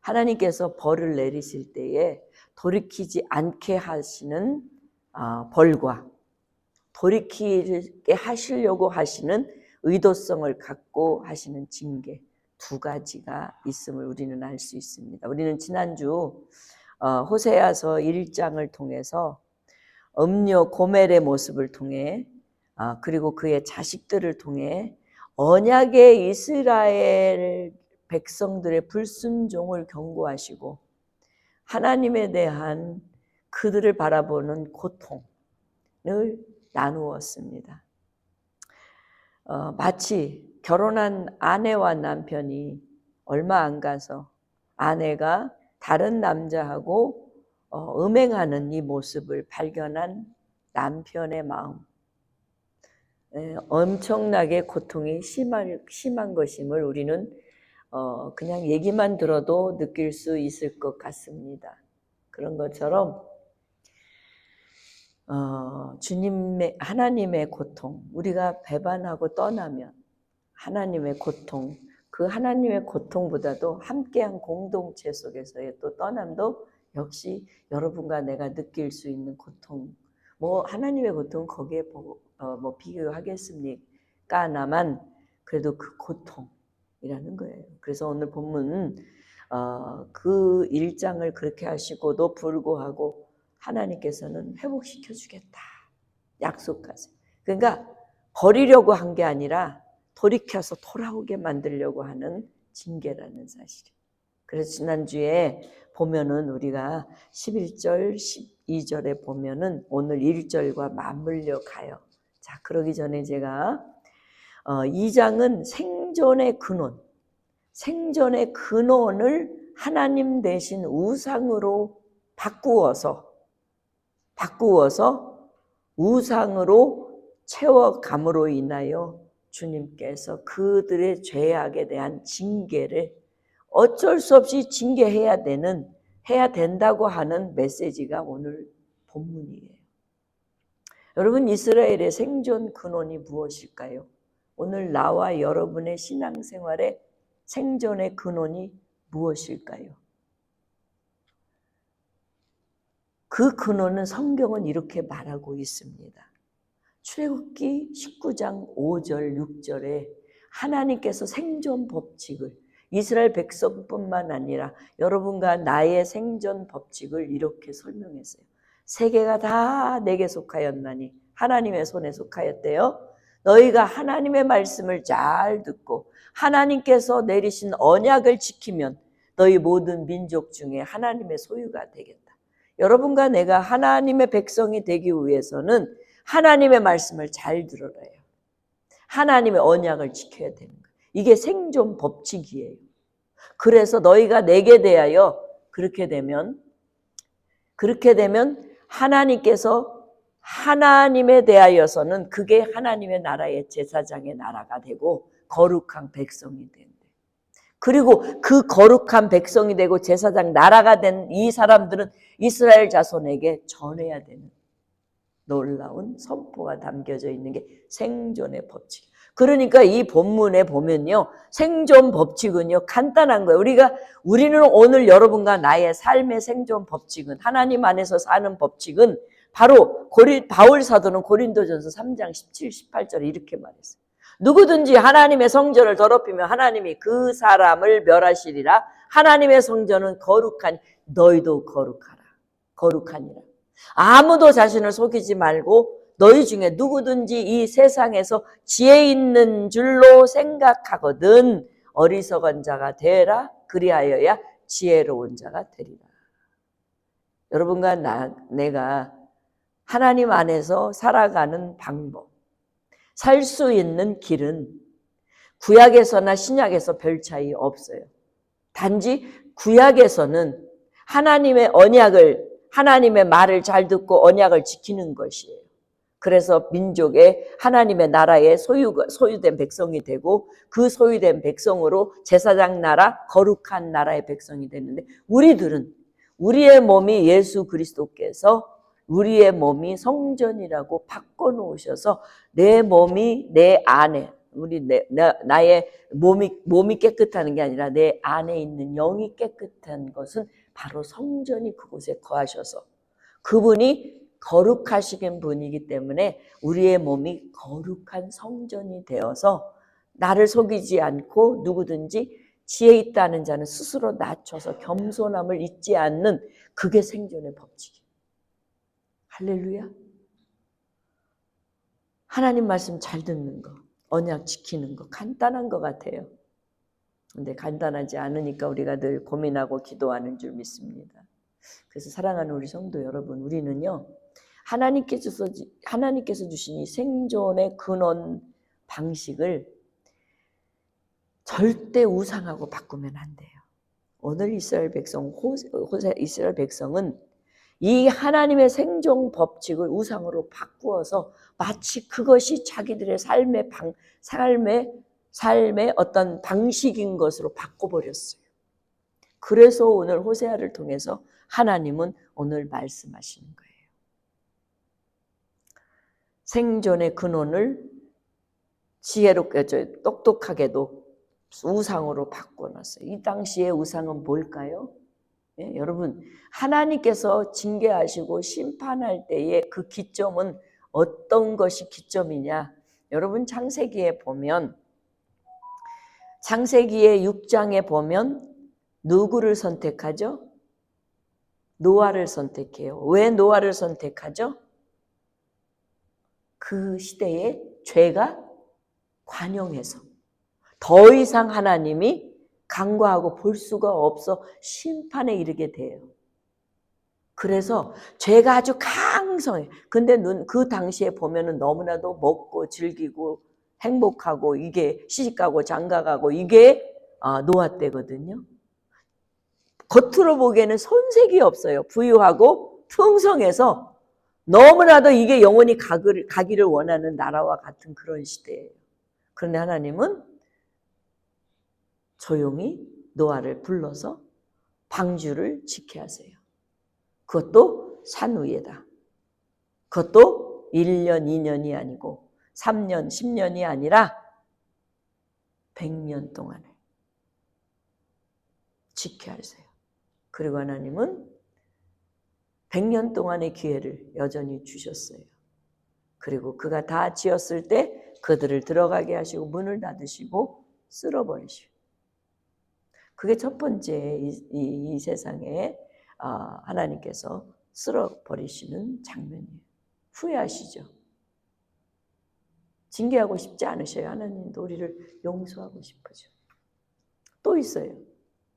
하나님께서 벌을 내리실 때에 돌이키지 않게 하시는 벌과 돌이키게 하시려고 하시는 의도성을 갖고 하시는 징계 두 가지가 있음을 우리는 알 수 있습니다. 우리는 지난주 호세아서 1장을 통해서 음녀 고멜의 모습을 통해 그리고 그의 자식들을 통해 언약의 이스라엘 백성들의 불순종을 경고하시고 하나님에 대한 그들을 바라보는 고통을 나누었습니다. 마치 결혼한 아내와 남편이 얼마 안 가서 아내가 다른 남자하고 음행하는 이 모습을 발견한 남편의 마음, 엄청나게 고통이 심한 것임을 우리는 그냥 얘기만 들어도 느낄 수 있을 것 같습니다. 그런 것처럼 하나님의 고통, 우리가 배반하고 떠나면 하나님의 고통, 그 하나님의 고통보다도 함께한 공동체 속에서의 또 떠남도 역시 여러분과 내가 느낄 수 있는 고통, 하나님의 고통은 거기에 비교하겠습니까? 나만 그래도 그 고통이라는 거예요. 그래서 오늘 본문 그 1장을 그렇게 하시고도 불구하고 하나님께서는 회복시켜 주겠다 약속하세요. 그러니까 버리려고 한 게 아니라 돌이켜서 돌아오게 만들려고 하는 징계라는 사실이에요. 그래서 지난주에 보면은 우리가 11절, 12절에 보면은 오늘 1절과 맞물려 가요. 자, 그러기 전에 제가 2장은 생존의 근원을 하나님 대신 우상으로 바꾸어서 우상으로 채워감으로 인하여 주님께서 그들의 죄악에 대한 징계를 어쩔 수 없이 징계해야 된다고 하는 메시지가 오늘 본문이에요. 여러분, 이스라엘의 생존 근원이 무엇일까요? 오늘 나와 여러분의 신앙생활의 생존의 근원이 무엇일까요? 그 근원은 성경은 이렇게 말하고 있습니다. 출애굽기 19장 5절 6절에 하나님께서 생존 법칙을 이스라엘 백성뿐만 아니라 여러분과 나의 생존 법칙을 이렇게 설명했어요. 세계가 다 내게 속하였나니 하나님의 손에 속하였대요. 너희가 하나님의 말씀을 잘 듣고 하나님께서 내리신 언약을 지키면 너희 모든 민족 중에 하나님의 소유가 되겠다. 여러분과 내가 하나님의 백성이 되기 위해서는 하나님의 말씀을 잘 들어야 해요. 하나님의 언약을 지켜야 되는 거예요. 이게 생존 법칙이에요. 그래서 너희가 내게 대하여 그렇게 되면 하나님께서 하나님에 대하여서는 그게 하나님의 나라의 제사장의 나라가 되고 거룩한 백성이 된대. 그리고 그 거룩한 백성이 되고 제사장 나라가 된 이 사람들은 이스라엘 자손에게 전해야 되는 놀라운 선포가 담겨져 있는 게 생존의 법칙. 그러니까 이 본문에 보면요, 생존 법칙은요 간단한 거예요. 우리는 오늘 여러분과 나의 삶의 생존 법칙은, 하나님 안에서 사는 법칙은 바로 바울 사도는 고린도전서 3장 17, 18절에 이렇게 말했어요. 누구든지 하나님의 성전을 더럽히면 하나님이 그 사람을 멸하시리라. 하나님의 성전은 거룩하니 너희도 거룩하니라. 아무도 자신을 속이지 말고 너희 중에 누구든지 이 세상에서 지혜 있는 줄로 생각하거든 어리석은 자가 되라. 그리하여야 지혜로운 자가 되리라. 여러분과 내가 하나님 안에서 살아가는 방법, 살 수 있는 길은 구약에서나 신약에서 별 차이 없어요. 단지 구약에서는 하나님의 말을 잘 듣고 언약을 지키는 것이에요. 그래서 민족의 하나님의 나라의 소유된 백성이 되고 그 소유된 백성으로 제사장 나라, 거룩한 나라의 백성이 되는데, 우리들은 우리의 몸이 예수 그리스도께서 우리의 몸이 성전이라고 바꿔놓으셔서 내 몸이 내 안에, 나의 몸이 깨끗하는 게 아니라 내 안에 있는 영이 깨끗한 것은 바로 성전이 그곳에 거하셔서 그분이 거룩하신 분이기 때문에 우리의 몸이 거룩한 성전이 되어서 나를 속이지 않고 누구든지 지혜 있다는 자는 스스로 낮춰서 겸손함을 잊지 않는 그게 생존의 법칙이에요. 할렐루야. 하나님 말씀 잘 듣는 거, 언약 지키는 거 간단한 것 같아요. 근데 간단하지 않으니까 우리가 늘 고민하고 기도하는 줄 믿습니다. 그래서 사랑하는 우리 성도 여러분, 우리는요 하나님께서 주신 이 생존의 근원 방식을 절대 우상하고 바꾸면 안 돼요. 오늘 이스라엘 백성은 이 하나님의 생존 법칙을 우상으로 바꾸어서 마치 그것이 자기들의 삶의 어떤 방식인 것으로 바꿔버렸어요. 그래서 오늘 호세아를 통해서 하나님은 오늘 말씀하시는 거예요. 생존의 근원을 지혜롭게 똑똑하게도 우상으로 바꿔놨어요. 이 당시의 우상은 뭘까요? 예, 여러분 하나님께서 징계하시고 심판할 때의 그 기점은 어떤 것이 기점이냐? 여러분 창세기의 6장에 보면 누구를 선택하죠? 노아를 선택해요. 왜 노아를 선택하죠? 그 시대에 죄가 관영해서 더 이상 하나님이 간과하고 볼 수가 없어 심판에 이르게 돼요. 그래서 죄가 아주 강성해. 근데 그 당시에 보면은 너무나도 먹고 즐기고 행복하고 이게 시집가고 장가가고 이게 노아 때거든요. 겉으로 보기에는 손색이 없어요. 부유하고 풍성해서 너무나도 이게 영원히 가기를 원하는 나라와 같은 그런 시대예요. 그런데 하나님은 조용히 노아를 불러서 방주를 지게 하세요. 그것도 산 위에다. 그것도 1년, 2년이 아니고 3년, 10년이 아니라 100년 동안을 지게 하세요. 그리고 하나님은 100년 동안의 기회를 여전히 주셨어요. 그리고 그가 다 지었을 때 그들을 들어가게 하시고 문을 닫으시고 쓸어버리시고. 그게 첫 번째 이 세상에 하나님께서 쓸어버리시는 장면이에요. 후회하시죠? 징계하고 싶지 않으셔요. 하나님도 우리를 용서하고 싶으죠. 또 있어요.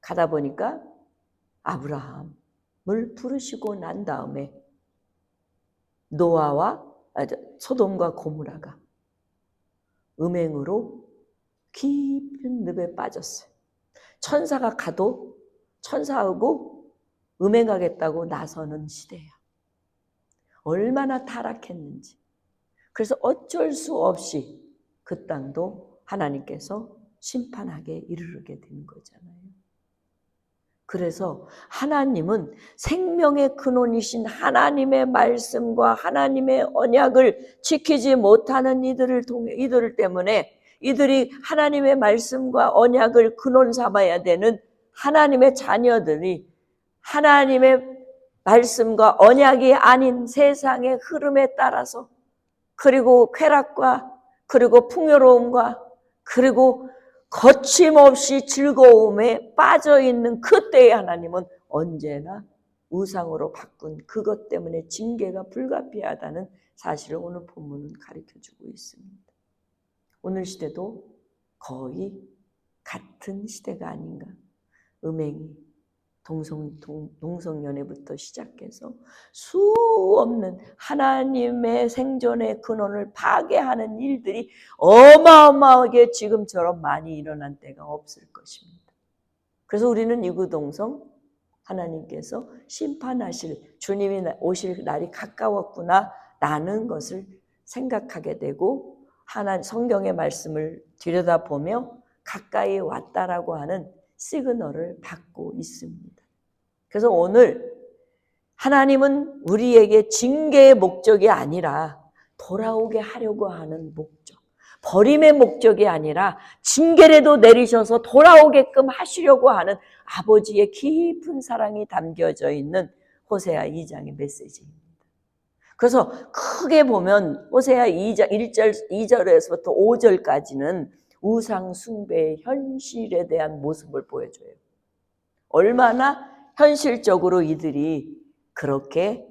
가다 보니까 아브라함을 부르시고 난 다음에 소돔과 고모라가 음행으로 깊은 늪에 빠졌어요. 천사가 가도 천사하고 음행하겠다고 나서는 시대예요. 얼마나 타락했는지. 그래서 어쩔 수 없이 그 땅도 하나님께서 심판하게 이르게 된 거잖아요. 그래서 하나님은 생명의 근원이신 하나님의 말씀과 하나님의 언약을 지키지 못하는 이들 때문에 이들이 하나님의 말씀과 언약을 근원 삼아야 되는 하나님의 자녀들이 하나님의 말씀과 언약이 아닌 세상의 흐름에 따라서 그리고 쾌락과 그리고 풍요로움과 그리고 거침없이 즐거움에 빠져있는 그때의 하나님은 언제나 우상으로 바꾼 그것 때문에 징계가 불가피하다는 사실을 오늘 본문은 가르쳐주고 있습니다. 오늘 시대도 거의 같은 시대가 아닌가. 음행이 동성연애부터 시작해서 수 없는 하나님의 생존의 근원을 파괴하는 일들이 어마어마하게 지금처럼 많이 일어난 때가 없을 것입니다. 그래서 우리는 이구동성 하나님께서 심판하실 주님이 오실 날이 가까웠구나 라는 것을 생각하게 되고 성경의 말씀을 들여다보며 가까이 왔다라고 하는 시그널을 받고 있습니다. 그래서 오늘 하나님은 우리에게 징계의 목적이 아니라 돌아오게 하려고 하는 목적, 버림의 목적이 아니라 징계라도 내리셔서 돌아오게끔 하시려고 하는 아버지의 깊은 사랑이 담겨져 있는 호세아 2장의 메시지입니다. 그래서 크게 보면 호세아 2장 2절에서부터 5절까지는 우상 숭배의 현실에 대한 모습을 보여줘요. 얼마나 현실적으로 이들이 그렇게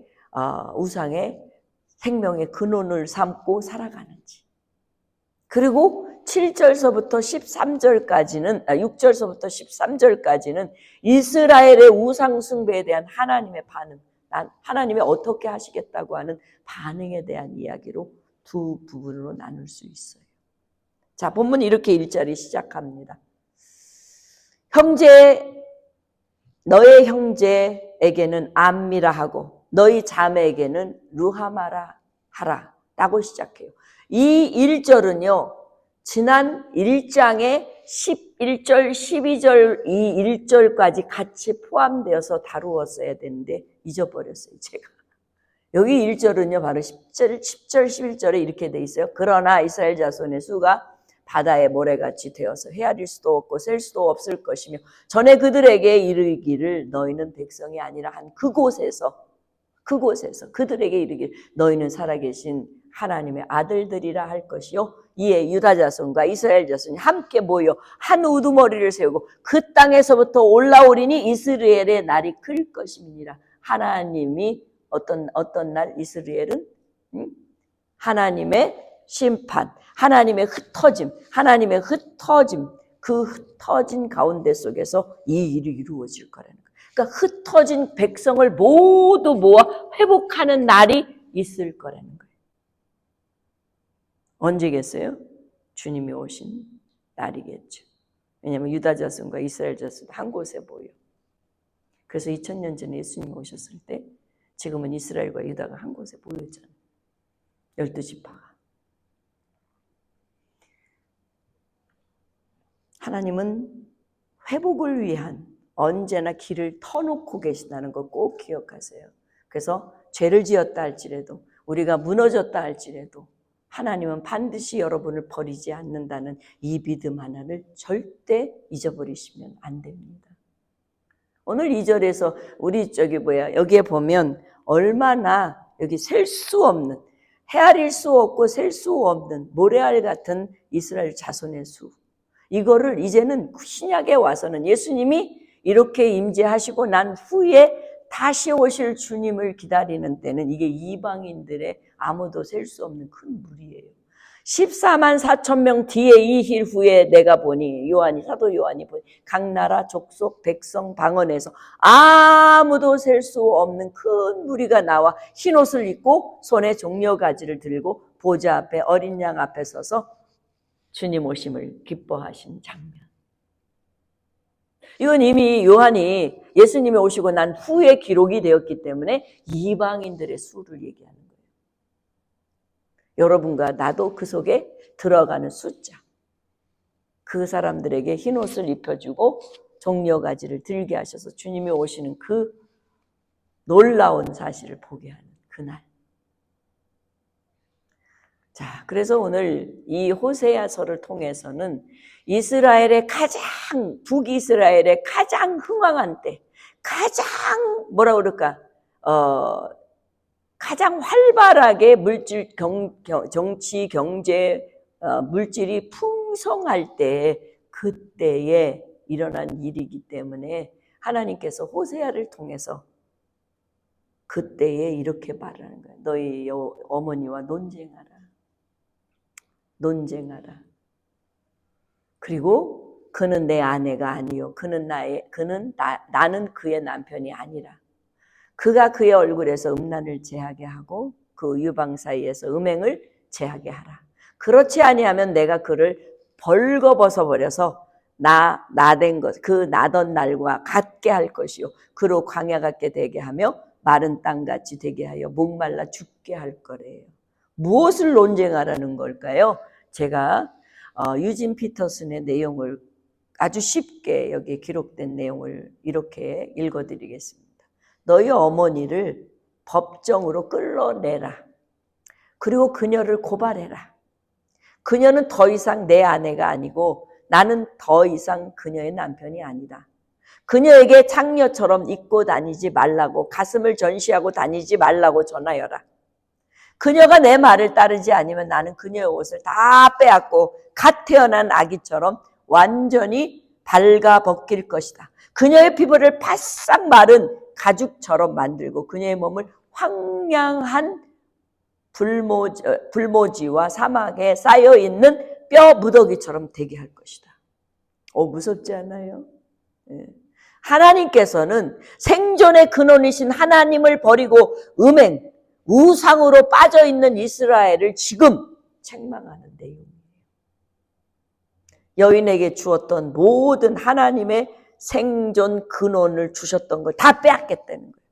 우상의 생명의 근원을 삼고 살아가는지. 그리고 7절서부터 13절까지는 6절서부터 13절까지는 이스라엘의 우상 숭배에 대한 하나님의 반응, 하나님이 어떻게 하시겠다고 하는 반응에 대한 이야기로 두 부분으로 나눌 수 있어요. 자, 본문 이렇게 1절이 시작합니다. 너의 형제에게는 암미라 하고 너희 자매에게는 루하마라 하라 라고 시작해요. 이 1절은요, 지난 1장의 11절, 12절 이 1절까지 같이 포함되어서 다루었어야 되는데 잊어버렸어요, 제가. 여기 1절은요, 바로 10절, 11절에 이렇게 돼 있어요. 그러나 이스라엘 자손의 수가 바다의 모래같이 되어서 헤아릴 수도 없고 셀 수도 없을 것이며 전에 그들에게 이르기를 너희는 백성이 아니라 한 그곳에서 그들에게 이르기를 너희는 살아계신 하나님의 아들들이라 할 것이요 이에 유다 자손과 이스라엘 자손이 함께 모여 한 우두머리를 세우고 그 땅에서부터 올라오리니 이스라엘의 날이 클 것임이니라. 하나님이 어떤 날 이스라엘은 하나님의 심판, 하나님의 흩어짐, 그 흩어진 가운데 속에서 이 일이 이루어질 거라는 거예요. 그러니까 흩어진 백성을 모두 모아 회복하는 날이 있을 거라는 거예요. 언제겠어요? 주님이 오신 날이겠죠. 왜냐하면 유다 자손과 이스라엘 자손 한 곳에 모여. 그래서 2000년 전에 예수님이 오셨을 때 지금은 이스라엘과 유다가 한 곳에 모였잖아요. 12지파가. 하나님은 회복을 위한 언제나 길을 터놓고 계신다는 거 꼭 기억하세요. 그래서 죄를 지었다 할지라도 우리가 무너졌다 할지라도 하나님은 반드시 여러분을 버리지 않는다는 이 믿음 하나를 절대 잊어버리시면 안 됩니다. 오늘 2절에서 우리 여기에 보면 얼마나 여기 셀 수 없는, 헤아릴 수 없고 셀 수 없는 모래알 같은 이스라엘 자손의 수. 이거를 이제는 신약에 와서는 예수님이 이렇게 임재하시고 난 후에 다시 오실 주님을 기다리는 때는 이게 이방인들의 아무도 셀 수 없는 큰 무리예요. 14만 4천 명 뒤에 이 일 후에 내가 보니 사도 요한이 보니 각 나라 족속 백성 방언에서 아무도 셀 수 없는 큰 무리가 나와 흰옷을 입고 손에 종려가지를 들고 보좌 앞에 어린 양 앞에 서서 주님 오심을 기뻐하신 장면. 이건 이미 요한이 예수님이 오시고 난 후에 기록이 되었기 때문에 이방인들의 수를 얘기하는 거예요. 여러분과 나도 그 속에 들어가는 숫자. 그 사람들에게 흰옷을 입혀주고 종려가지를 들게 하셔서 주님이 오시는 그 놀라운 사실을 보게 하는 그날. 자, 그래서 오늘 이 호세아서를 통해서는 이스라엘의 북이스라엘의 가장 흥왕한 때, 가장 활발하게 정치, 경제, 물질이 풍성할 때, 그때에 일어난 일이기 때문에 하나님께서 호세아를 통해서 그때에 이렇게 말하는 거예요. 너희 어머니와 논쟁하라. 그리고 그는 내 아내가 아니요 나는 그의 남편이 아니라 그가 그의 얼굴에서 음란을 제하게 하고 그 유방 사이에서 음행을 제하게 하라. 그렇지 아니하면 내가 그를 벌거벗어 버려서 나된 것 그 나던 날과 같게 할 것이요 그로 광야 같게 되게 하며 마른 땅같이 되게 하여 목말라 죽게 할 거래요. 무엇을 논쟁하라는 걸까요? 제가 유진 피터슨의 내용을 아주 쉽게 여기 기록된 내용을 이렇게 읽어드리겠습니다. 너희 어머니를 법정으로 끌어내라. 그리고 그녀를 고발해라. 그녀는 더 이상 내 아내가 아니고 나는 더 이상 그녀의 남편이 아니다. 그녀에게 창녀처럼 입고 다니지 말라고, 가슴을 전시하고 다니지 말라고 전하여라. 그녀가 내 말을 따르지 않으면 나는 그녀의 옷을 다 빼앗고 갓 태어난 아기처럼 완전히 발가 벗길 것이다. 그녀의 피부를 바싹 마른 가죽처럼 만들고 그녀의 몸을 황량한 불모지와 사막에 쌓여있는 뼈 무더기처럼 되게 할 것이다. 무섭지 않아요? 하나님께서는 생존의 근원이신 하나님을 버리고 음행, 우상으로 빠져있는 이스라엘을 지금 책망하는 내용이에요. 여인에게 주었던 모든 하나님의 생존 근원을 주셨던 걸 다 빼앗겠다는 거예요.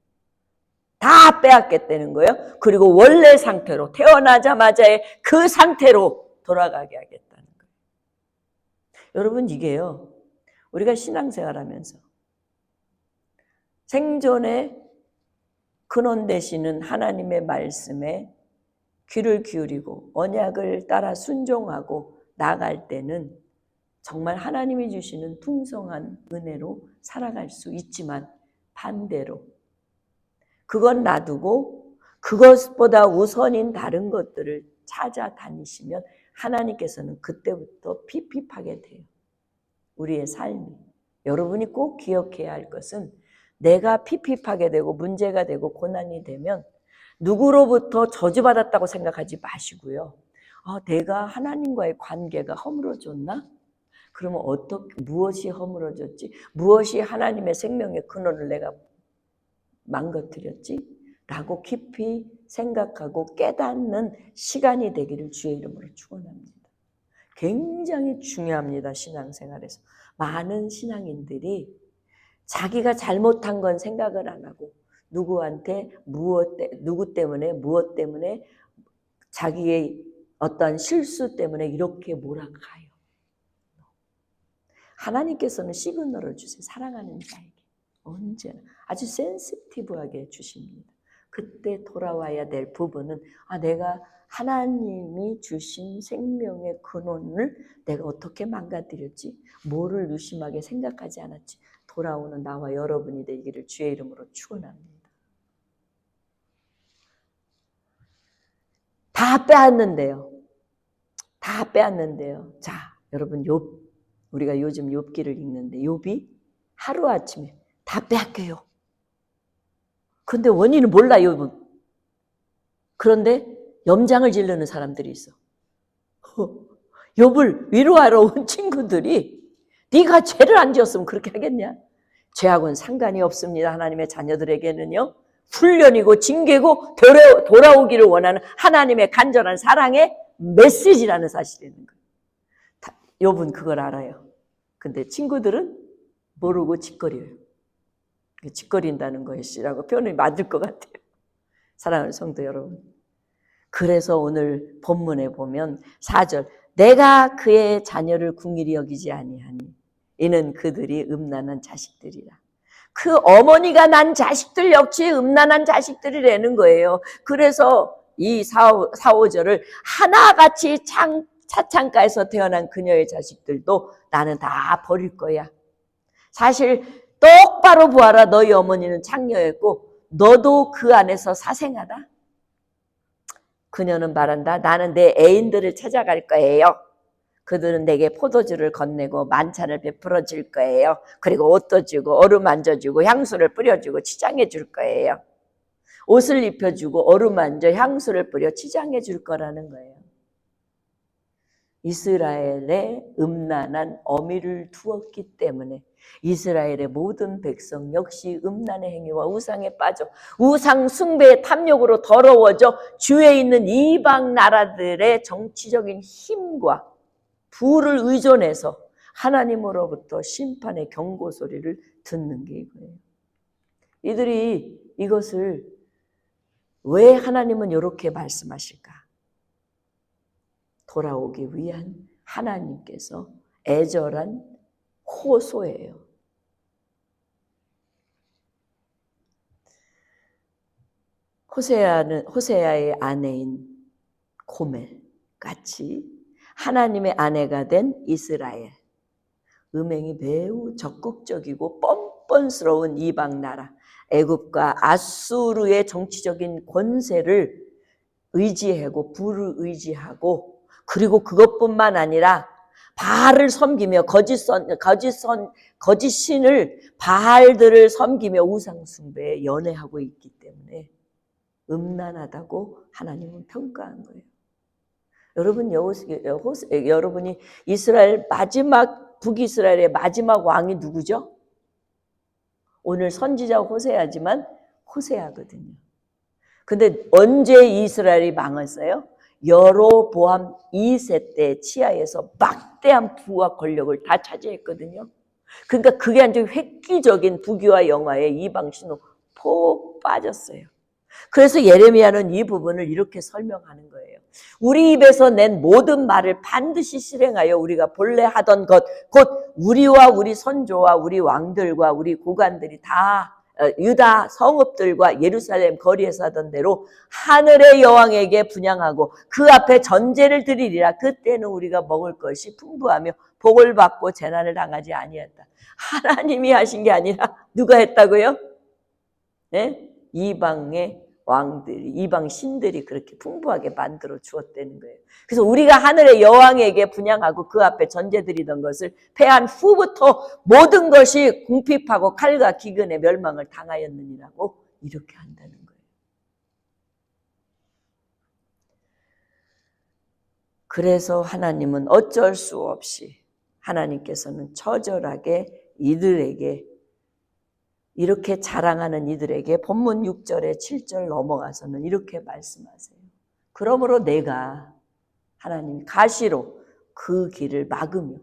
다 빼앗겠다는 거예요. 그리고 원래 상태로, 태어나자마자의 그 상태로 돌아가게 하겠다는 거예요. 여러분, 이게요, 우리가 신앙생활하면서 생존의 근원 되시는 하나님의 말씀에 귀를 기울이고 언약을 따라 순종하고 나갈 때는 정말 하나님이 주시는 풍성한 은혜로 살아갈 수 있지만, 반대로 그건 놔두고 그것보다 우선인 다른 것들을 찾아다니시면 하나님께서는 그때부터 핍핍하게 돼요. 우리의 삶이. 여러분이 꼭 기억해야 할 것은, 내가 핍핍하게 되고 문제가 되고 고난이 되면 누구로부터 저주받았다고 생각하지 마시고요. 내가 하나님과의 관계가 허물어졌나? 그러면 무엇이 허물어졌지? 무엇이 하나님의 생명의 근원을 내가 망가뜨렸지? 라고 깊이 생각하고 깨닫는 시간이 되기를 주의 이름으로 축원합니다. 굉장히 중요합니다. 신앙생활에서. 많은 신앙인들이 자기가 잘못한 건 생각을 안 하고 누구한테 누구 때문에 무엇 때문에 자기의 어떤 실수 때문에 이렇게 몰아가요. 하나님께서는 시그널을 주세요. 사랑하는 자에게 언제나 아주 센시티브하게 주십니다. 그때 돌아와야 될 부분은 내가 하나님이 주신 생명의 근원을 내가 어떻게 망가뜨렸지? 뭐를 유심하게 생각하지 않았지? 돌아오는 나와 여러분이 되기를 주의 이름으로 축원합니다. 다 빼앗는데요. 다 빼앗는데요. 자, 여러분, 우리가 요즘 욥기를 읽는데 욥이 하루아침에 다 빼앗겨요. 근데 원인은 몰라, 욥은. 그런데 염장을 지르는 사람들이 있어. 욥을 위로하러 온 친구들이 네가 죄를 안 지었으면 그렇게 하겠냐? 죄하고는 상관이 없습니다. 하나님의 자녀들에게는요. 훈련이고 징계고 돌아오기를 원하는 하나님의 간절한 사랑의 메시지라는 사실이 있는 거예요. 욥은 그걸 알아요. 근데 친구들은 모르고 짓거려요. 짓거린다는 것이라고 표현이 맞을 것 같아요. 사랑하는 성도 여러분. 그래서 오늘 본문에 보면 4절, 내가 그의 자녀를 궁일이 여기지 아니하니 이는 그들이 음란한 자식들이라. 그 어머니가 난 자식들 역시 음란한 자식들이라는 거예요. 그래서 이 4, 5절을 하나같이 차창가에서 태어난 그녀의 자식들도 나는 다 버릴 거야. 사실 똑바로 보아라. 너희 어머니는 창녀였고 너도 그 안에서 사생하다. 그녀는 말한다. 나는 내 애인들을 찾아갈 거예요. 그들은 내게 포도주를 건네고 만찬을 베풀어 줄 거예요. 그리고 옷도 주고 어루만져 주고 향수를 뿌려주고 치장해 줄 거예요. 옷을 입혀주고 어루만져 향수를 뿌려 치장해 줄 거라는 거예요. 이스라엘에 음란한 어미를 두었기 때문에 이스라엘의 모든 백성 역시 음란의 행위와 우상에 빠져 우상 숭배의 탐욕으로 더러워져 주위에 있는 이방 나라들의 정치적인 힘과 부를 의존해서 하나님으로부터 심판의 경고 소리를 듣는 게 이거예요. 이들이 이것을 왜 하나님은 이렇게 말씀하실까? 돌아오기 위한 하나님께서 애절한 호소예요. 호세아의 아내인 고멜 같이 하나님의 아내가 된 이스라엘. 음행이 매우 적극적이고 뻔뻔스러운 이방 나라, 애굽과 아수르의 정치적인 권세를 의지하고 불의지하고, 그리고 그것뿐만 아니라 바알을 섬기며 거짓 신을 바알들을 섬기며 우상 숭배에 연애하고 있기 때문에 음란하다고 하나님은 평가한 거예요. 여러분이 이스라엘 북이스라엘의 마지막 왕이 누구죠? 오늘 선지자 호세아지만 호세아거든요. 근데 언제 이스라엘이 망했어요? 여로보암 2세 때 치하에서 막대한 부와 권력을 다 차지했거든요. 그러니까 그게 아주 획기적인 부귀와 영화에 이방 신호 폭 빠졌어요. 그래서 예레미야는 이 부분을 이렇게 설명하는 거예요. 우리 입에서 낸 모든 말을 반드시 실행하여 우리가 본래 하던 것, 곧 우리와 우리 선조와 우리 왕들과 우리 고관들이 다 유다 성읍들과 예루살렘 거리에서 하던 대로 하늘의 여왕에게 분향하고 그 앞에 전제를 드리리라. 그때는 우리가 먹을 것이 풍부하며 복을 받고 재난을 당하지 아니했다. 하나님이 하신 게 아니라 누가 했다고요? 네? 이방의 왕들이, 이방 신들이 그렇게 풍부하게 만들어 주었다는 거예요. 그래서 우리가 하늘의 여왕에게 분향하고 그 앞에 전제드리던 것을 패한 후부터 모든 것이 궁핍하고 칼과 기근의 멸망을 당하였느니라고 이렇게 한다는 거예요. 그래서 하나님은 어쩔 수 없이 하나님께서는 처절하게 이들에게, 이렇게 자랑하는 이들에게 본문 6절에 7절 넘어가서는 이렇게 말씀하세요. 그러므로 내가, 하나님 가시로 그 길을 막으며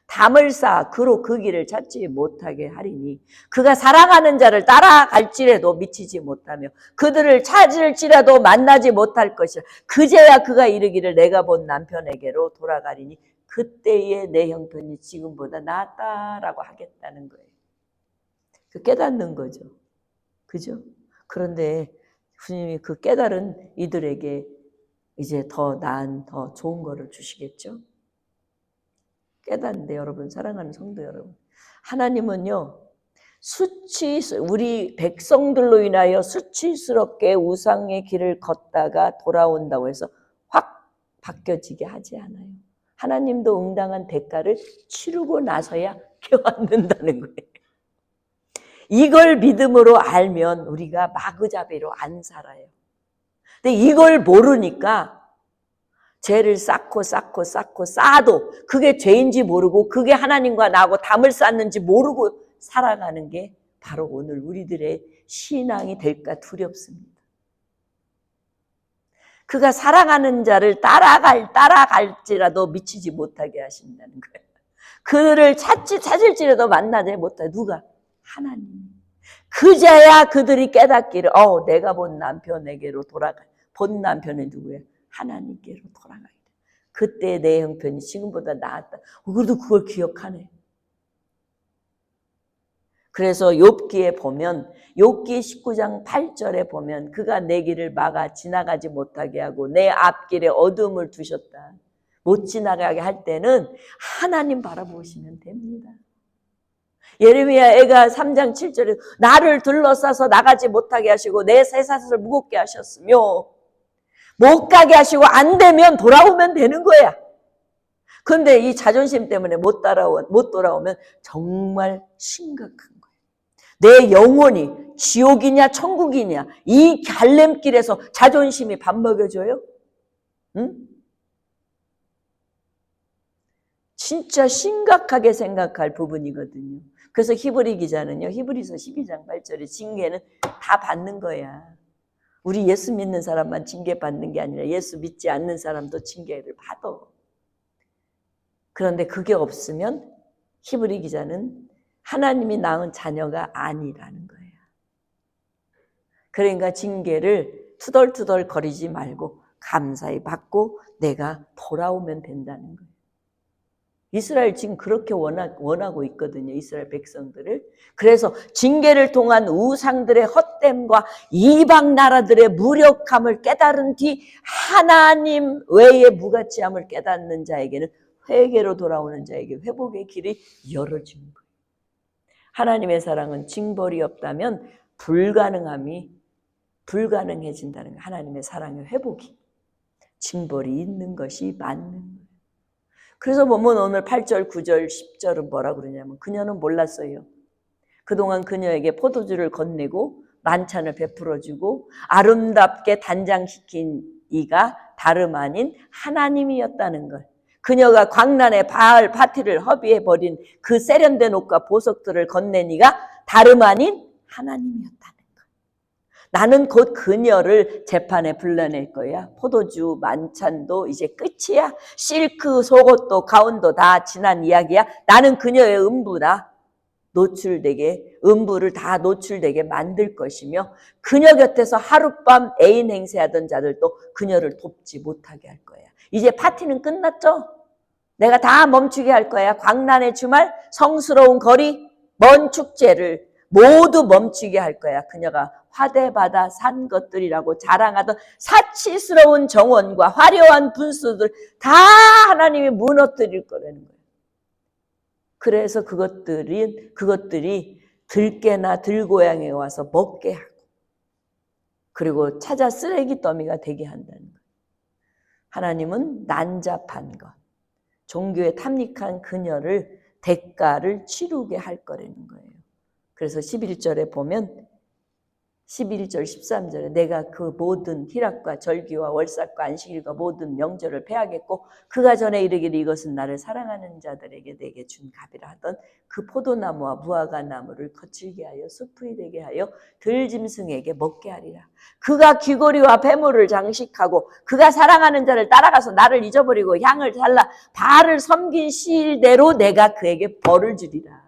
담을 쌓아 그로 그 길을 찾지 못하게 하리니 그가 사랑하는 자를 따라갈지라도 미치지 못하며 그들을 찾을지라도 만나지 못할 것이라. 그제야 그가 이르기를 내가 본 남편에게로 돌아가리니 그때의 내 형편이 지금보다 낫다라고 하겠다는 거예요. 그 깨닫는 거죠. 그죠? 그런데 주님이 그 깨달은 이들에게 이제 더 나은, 더 좋은 거를 주시겠죠? 깨닫는데 여러분, 사랑하는 성도 여러분, 하나님은요, 우리 백성들로 인하여 수치스럽게 우상의 길을 걷다가 돌아온다고 해서 확 바뀌어지게 하지 않아요. 하나님도 응당한 대가를 치르고 나서야 깨닫는다는 거예요. 이걸 믿음으로 알면 우리가 마구잡이로 안 살아요. 근데 이걸 모르니까 죄를 쌓고 쌓아도 그게 죄인지 모르고 그게 하나님과 나하고 담을 쌓는지 모르고 살아가는 게 바로 오늘 우리들의 신앙이 될까 두렵습니다. 그가 사랑하는 자를 따라갈지라도 미치지 못하게 하신다는 거예요. 그를 찾을지라도 만나지 못하게. 누가? 하나님. 그제야 그들이 깨닫기를 내가 본 남편에게로 돌아가. 본 남편은 누구야? 하나님께로 돌아가야 돼. 그때 내 형편이 지금보다 나았다. 그래도 그걸 기억하네. 그래서 욥기에 보면 욥기 19장 8절에 보면 그가 내 길을 막아 지나가지 못하게 하고 내 앞길에 어둠을 두셨다. 못 지나가게 할 때는 하나님 바라보시면 됩니다. 예레미야 애가 3장 7절에 나를 둘러싸서 나가지 못하게 하시고 내 쇠사슬을 무겁게 하셨으며 못 가게 하시고 안 되면 돌아오면 되는 거야. 그런데 이 자존심 때문에 못 돌아오면 정말 심각한 거예요. 내 영혼이 지옥이냐 천국이냐 이 갈림길에서 자존심이 밥 먹여줘요? 응? 진짜 심각하게 생각할 부분이거든요. 그래서 히브리 기자는요, 히브리서 12장 8절에 징계는 다 받는 거야. 우리 예수 믿는 사람만 징계받는 게 아니라 예수 믿지 않는 사람도 징계를 받아. 그런데 그게 없으면 히브리 기자는 하나님이 낳은 자녀가 아니라는 거예요. 그러니까 징계를 투덜투덜 거리지 말고 감사히 받고 내가 돌아오면 된다는 거예요. 이스라엘 지금 그렇게 원하고 있거든요. 이스라엘 백성들을. 그래서 징계를 통한 우상들의 헛됨과 이방 나라들의 무력함을 깨달은 뒤 하나님 외의 무가치함을 깨닫는 자에게는 회개로 돌아오는 자에게 회복의 길이 열어진 거예요. 하나님의 사랑은 징벌이 없다면 불가능해진다는 거예요. 하나님의 사랑의 회복이. 징벌이 있는 것이 맞는 거예요. 그래서 보면 오늘 8절, 9절, 10절은 뭐라 그러냐면 그녀는 몰랐어요. 그동안 그녀에게 포도주를 건네고 만찬을 베풀어주고 아름답게 단장시킨 이가 다름 아닌 하나님이었다는 걸. 그녀가 광란의 바알 파티를 허비해버린 그 세련된 옷과 보석들을 건넨 이가 다름 아닌 하나님이었다는 걸. 나는 곧 그녀를 재판에 불러낼 거야. 포도주 만찬도 이제 끝이야. 실크 속옷도 가운도 다 지난 이야기야. 나는 그녀의 음부를 다 노출되게 만들 것이며 그녀 곁에서 하룻밤 애인 행세하던 자들도 그녀를 돕지 못하게 할 거야. 이제 파티는 끝났죠? 내가 다 멈추게 할 거야. 광란의 주말, 성스러운 거리, 먼 축제를 모두 멈추게 할 거야. 그녀가 화대받아 산 것들이라고 자랑하던 사치스러운 정원과 화려한 분수들 다 하나님이 무너뜨릴 거라는 거예요. 그래서 그것들이 들깨나 들고양이에 와서 먹게 하고 그리고 찾아 쓰레기 더미가 되게 한다는 거예요. 하나님은 난잡한 것, 종교에 탐닉한 그녀를 대가를 치르게 할 거라는 거예요. 그래서 11절에 보면 11절 13절에 내가 그 모든 희락과 절기와 월삭과 안식일과 모든 명절을 패하겠고 그가 전에 이르기를 이것은 나를 사랑하는 자들에게 내게 준 값이라 하던 그 포도나무와 무화과 나무를 거칠게 하여 숲이 되게 하여 들짐승에게 먹게 하리라. 그가 귀고리와 폐물을 장식하고 그가 사랑하는 자를 따라가서 나를 잊어버리고 향을 잘라 바알을 섬긴 시일대로 내가 그에게 벌을 주리라.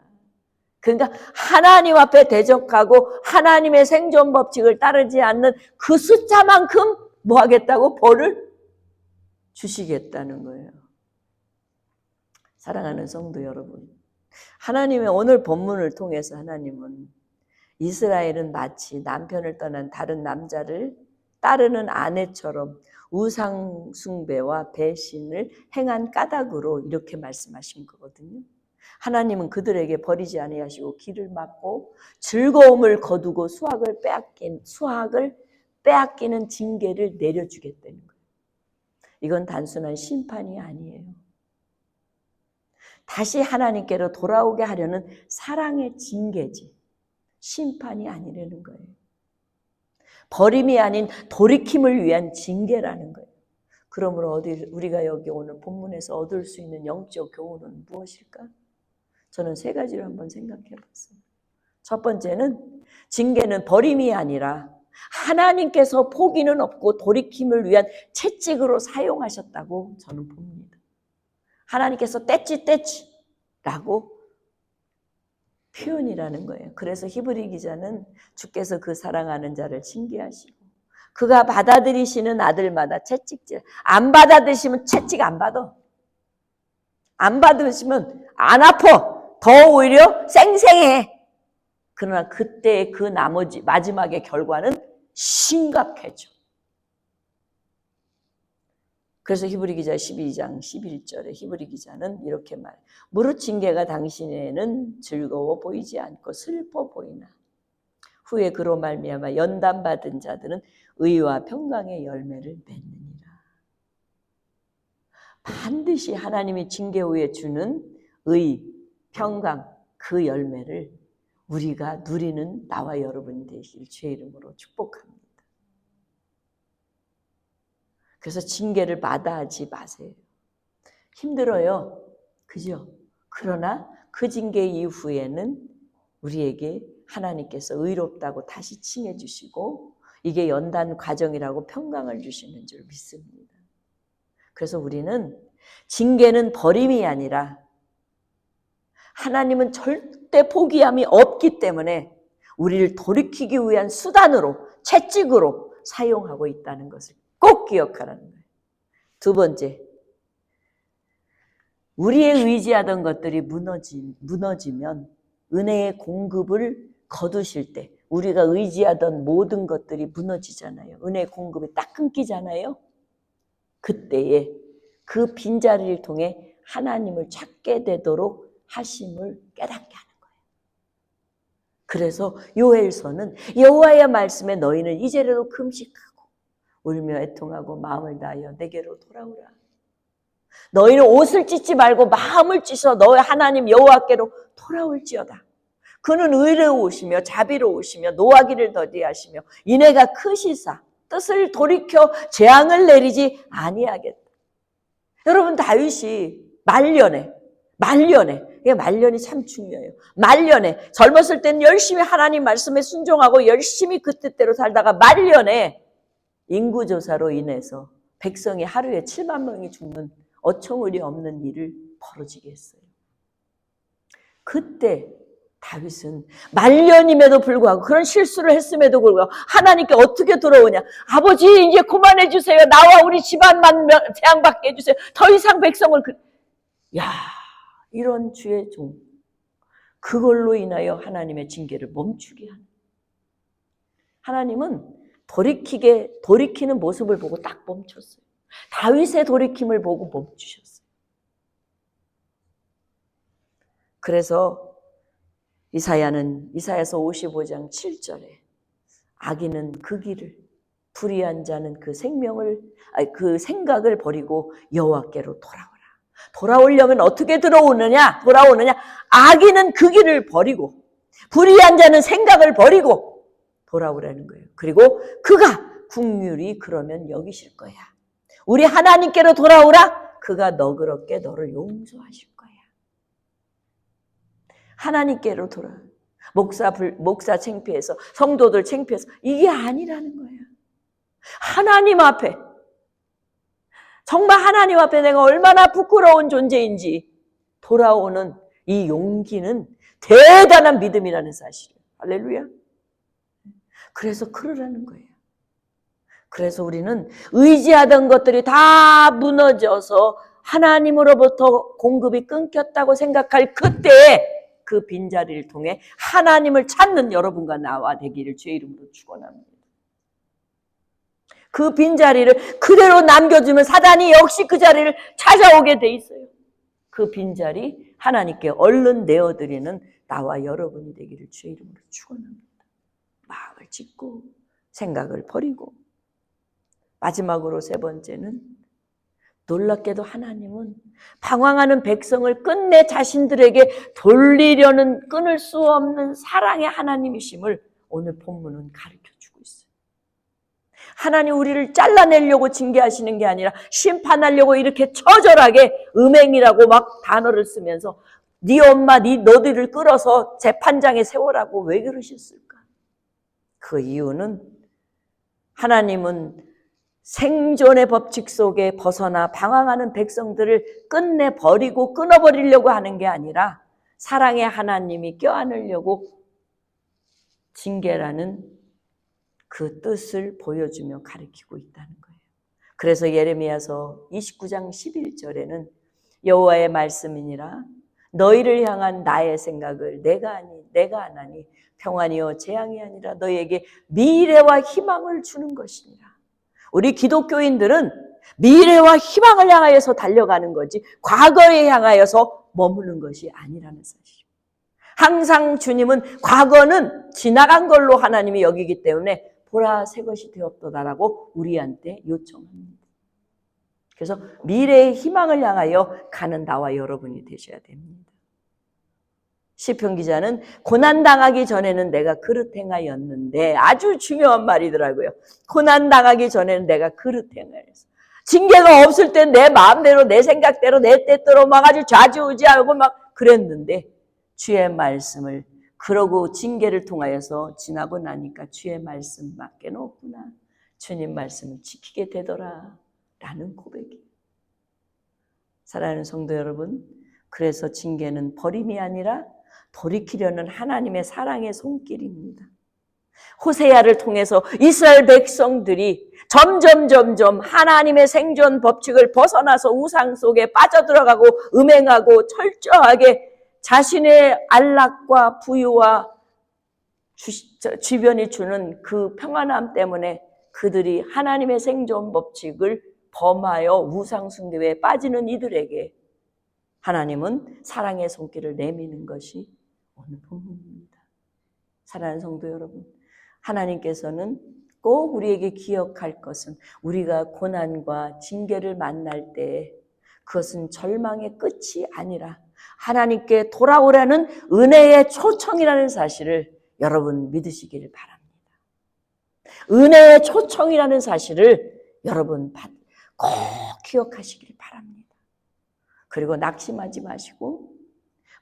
그러니까 하나님 앞에 대적하고 하나님의 생존 법칙을 따르지 않는 그 숫자만큼 뭐 하겠다고? 벌을 주시겠다는 거예요. 사랑하는 성도 여러분, 하나님의 오늘 본문을 통해서 하나님은 이스라엘은 마치 남편을 떠난 다른 남자를 따르는 아내처럼 우상 숭배와 배신을 행한 까닭으로 이렇게 말씀하신 거거든요. 하나님은 그들에게 버리지 아니하시고 길을 막고 즐거움을 거두고 수확을 빼앗기는 징계를 내려주겠다는 거예요. 이건 단순한 심판이 아니에요. 다시 하나님께로 돌아오게 하려는 사랑의 징계지 심판이 아니라는 거예요. 버림이 아닌 돌이킴을 위한 징계라는 거예요. 그러므로 우리가 여기 오늘 본문에서 얻을 수 있는 영적 교훈은 무엇일까? 저는 세 가지를 한번 생각해 봤어요. 첫 번째는 징계는 버림이 아니라 하나님께서 포기는 없고 돌이킴을 위한 채찍으로 사용하셨다고 저는 봅니다. 하나님께서 떼찌라고 표현이라는 거예요. 그래서 히브리 기자는 주께서 그 사랑하는 자를 징계하시고 그가 받아들이시는 아들마다 채찍질, 안 받아들이시면 채찍 안 받아. 안 받으시면 안 아파. 더 오히려 쌩쌩해. 그러나 그때 그 나머지 마지막의 결과는 심각해져. 그래서 히브리 기자 12장 11절에 히브리 기자는 이렇게 말해요. 무릇 징계가 당신에는 즐거워 보이지 않고 슬퍼 보이나 후에 그로 말미암아 연단받은 자들은 의와 평강의 열매를 맺느니라. 반드시 하나님이 징계 후에 주는 의, 평강, 그 열매를 우리가 누리는 나와 여러분이 되실 주의 이름으로 축복합니다. 그래서 징계를 마다하지 마세요. 힘들어요. 그죠? 그러나 그 징계 이후에는 우리에게 하나님께서 의롭다고 다시 칭해 주시고 이게 연단 과정이라고 평강을 주시는 줄 믿습니다. 그래서 우리는 징계는 버림이 아니라 하나님은 절대 포기함이 없기 때문에 우리를 돌이키기 위한 수단으로 채찍으로 사용하고 있다는 것을 꼭 기억하라는 거예요. 두 번째, 우리의 의지하던 것들이 무너지면 은혜의 공급을 거두실 때 우리가 의지하던 모든 것들이 무너지잖아요. 은혜의 공급이 딱 끊기잖아요. 그때에 그 빈자리를 통해 하나님을 찾게 되도록 하심을 깨닫게 하는 거예요. 그래서 요엘서는 여호와의 말씀에 너희는 이제라도 금식하고 울며 애통하고 마음을 다하여 내게로 돌아오라. 너희는 옷을 찢지 말고 마음을 찢어 너희 하나님 여호와께로 돌아올지어다. 그는 의로우시며 자비로우시며 노하기를 더디하시며 인애가 크시사 뜻을 돌이켜 재앙을 내리지 아니하겠다. 여러분, 다윗이 말년에 말년이 참 중요해요. 말년에 젊었을 때는 열심히 하나님 말씀에 순종하고 열심히 그 뜻대로 살다가 말년에 인구조사로 인해서 백성이 하루에 7만 명이 죽는 어처구니 없는 일을 벌어지게 했어요. 그때 다윗은 말년임에도 불구하고 그런 실수를 했음에도 불구하고 하나님께 어떻게 돌아오냐. 아버지 이제 그만해 주세요. 나와 우리 집안만 재앙받게 해주세요. 더 이상 백성을 이런 주의 종, 그걸로 인하여 하나님의 징계를 멈추게 하는. 하나님은 돌이키는 모습을 보고 딱 멈췄어요. 다윗의 돌이킴을 보고 멈추셨어요. 그래서 이사야서 55장 7절에 악인은 그 길을, 불의한 자는 그 생각을 버리고 여호와께로 돌아오라. 돌아오려면 어떻게 돌아오느냐? 악인은 그 길을 버리고 불의한 자는 생각을 버리고 돌아오라는 거예요. 그리고 그가 긍휼히 그러면 여기실 거야. 우리 하나님께로 돌아오라. 그가 너그럽게 너를 용서하실 거야. 하나님께로 돌아와. 목사 창피해서, 성도들 창피해서, 이게 아니라는 거예요. 하나님 앞에, 정말 하나님 앞에 내가 얼마나 부끄러운 존재인지 돌아오는 이 용기는 대단한 믿음이라는 사실이에요. 할렐루야. 그래서 그러라는 거예요. 그래서 우리는 의지하던 것들이 다 무너져서 하나님으로부터 공급이 끊겼다고 생각할 그때에 그 빈자리를 통해 하나님을 찾는 여러분과 나와 되기를 주의 이름으로 축원합니다. 그 빈자리를 그대로 남겨주면 사단이 역시 그 자리를 찾아오게 돼 있어요. 그 빈자리 하나님께 얼른 내어드리는 나와 여러분이 되기를 주의 이름으로 축원합니다. 마음을 찢고 생각을 버리고, 마지막으로 세 번째는 놀랍게도 하나님은 방황하는 백성을 끝내 자신들에게 돌리려는 끊을 수 없는 사랑의 하나님이심을 오늘 본문은 가르쳐주고 있어요. 하나님 우리를 잘라내려고 징계하시는 게 아니라 심판하려고 이렇게 처절하게 음행이라고 막 단어를 쓰면서 네 엄마, 너희를 끌어서 재판장에 세우라고 왜 그러셨을까? 그 이유는 하나님은 생존의 법칙 속에 벗어나 방황하는 백성들을 끝내 버리고 끊어버리려고 하는 게 아니라 사랑의 하나님이 껴안으려고 징계라는 그 뜻을 보여주며 가르치고 있다는 거예요. 그래서 예레미야서 29장 11절에는 여호와의 말씀이니라 너희를 향한 나의 생각을 내가 안 하니 평안이요 재앙이 아니라 너희에게 미래와 희망을 주는 것이니라. 우리 기독교인들은 미래와 희망을 향하여서 달려가는 거지 과거에 향하여서 머무는 것이 아니라는 사실입니다. 항상 주님은 과거는 지나간 걸로 하나님이 여기기 때문에 보라 새 것이 되었도다라고 우리한테 요청합니다. 그래서 미래의 희망을 향하여 가는 나와 여러분이 되셔야 됩니다. 시편 기자는 고난당하기 전에는 내가 그릇 행하였는데, 아주 중요한 말이더라고요. 고난당하기 전에는 내가 그릇 행하였어. 징계가 없을 땐 내 마음대로 내 생각대로 내 뜻대로 막 아주 좌지우지하고 막 그랬는데 주의 말씀을 그러고 징계를 통하여서 지나고 나니까 주의 말씀밖에 없구나. 주님 말씀을 지키게 되더라 라는 고백이에요. 사랑하는 성도 여러분, 그래서 징계는 버림이 아니라 돌이키려는 하나님의 사랑의 손길입니다. 호세아를 통해서 이스라엘 백성들이 점점 하나님의 생존 법칙을 벗어나서 우상 속에 빠져들어가고 음행하고 철저하게 자신의 안락과 부유와 주변이 주는 그 평안함 때문에 그들이 하나님의 생존 법칙을 범하여 우상 숭배에 빠지는 이들에게 하나님은 사랑의 손길을 내미는 것이 오늘 본문입니다. 사랑하는 성도 여러분, 하나님께서는 꼭 우리에게 기억할 것은 우리가 고난과 징계를 만날 때 그것은 절망의 끝이 아니라 하나님께 돌아오라는 은혜의 초청이라는 사실을 여러분 믿으시기를 바랍니다. 은혜의 초청이라는 사실을 여러분 꼭 기억하시길 바랍니다. 그리고 낙심하지 마시고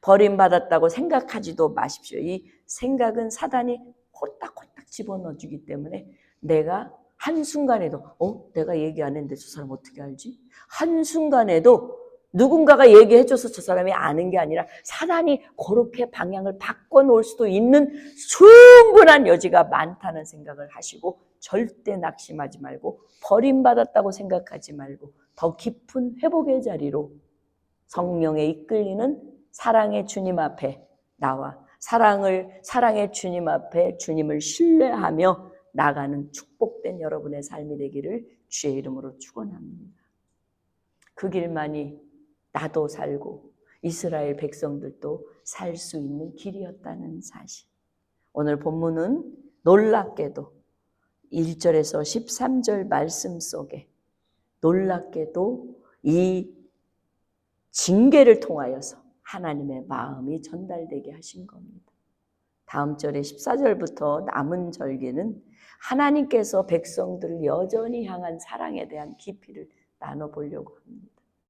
버림받았다고 생각하지도 마십시오. 이 생각은 사단이 홀딱홀딱 집어넣어주기 때문에 내가 한순간에도 내가 얘기 안 했는데 저 사람 어떻게 알지? 한순간에도 누군가가 얘기해줘서 저 사람이 아는 게 아니라 사단이 그렇게 방향을 바꿔놓을 수도 있는 충분한 여지가 많다는 생각을 하시고 절대 낙심하지 말고 버림받았다고 생각하지 말고 더 깊은 회복의 자리로 성령에 이끌리는 사랑의 주님 앞에 나와 사랑의 주님 앞에 주님을 신뢰하며 나가는 축복된 여러분의 삶이 되기를 주의 이름으로 축원합니다. 그 길만이 나도 살고 이스라엘 백성들도 살 수 있는 길이었다는 사실. 오늘 본문은 놀랍게도 1절에서 13절 말씀 속에 놀랍게도 이 징계를 통하여서 하나님의 마음이 전달되게 하신 겁니다. 다음 절에 14절부터 남은 절기는 하나님께서 백성들을 여전히 향한 사랑에 대한 깊이를 나눠보려고 합니다.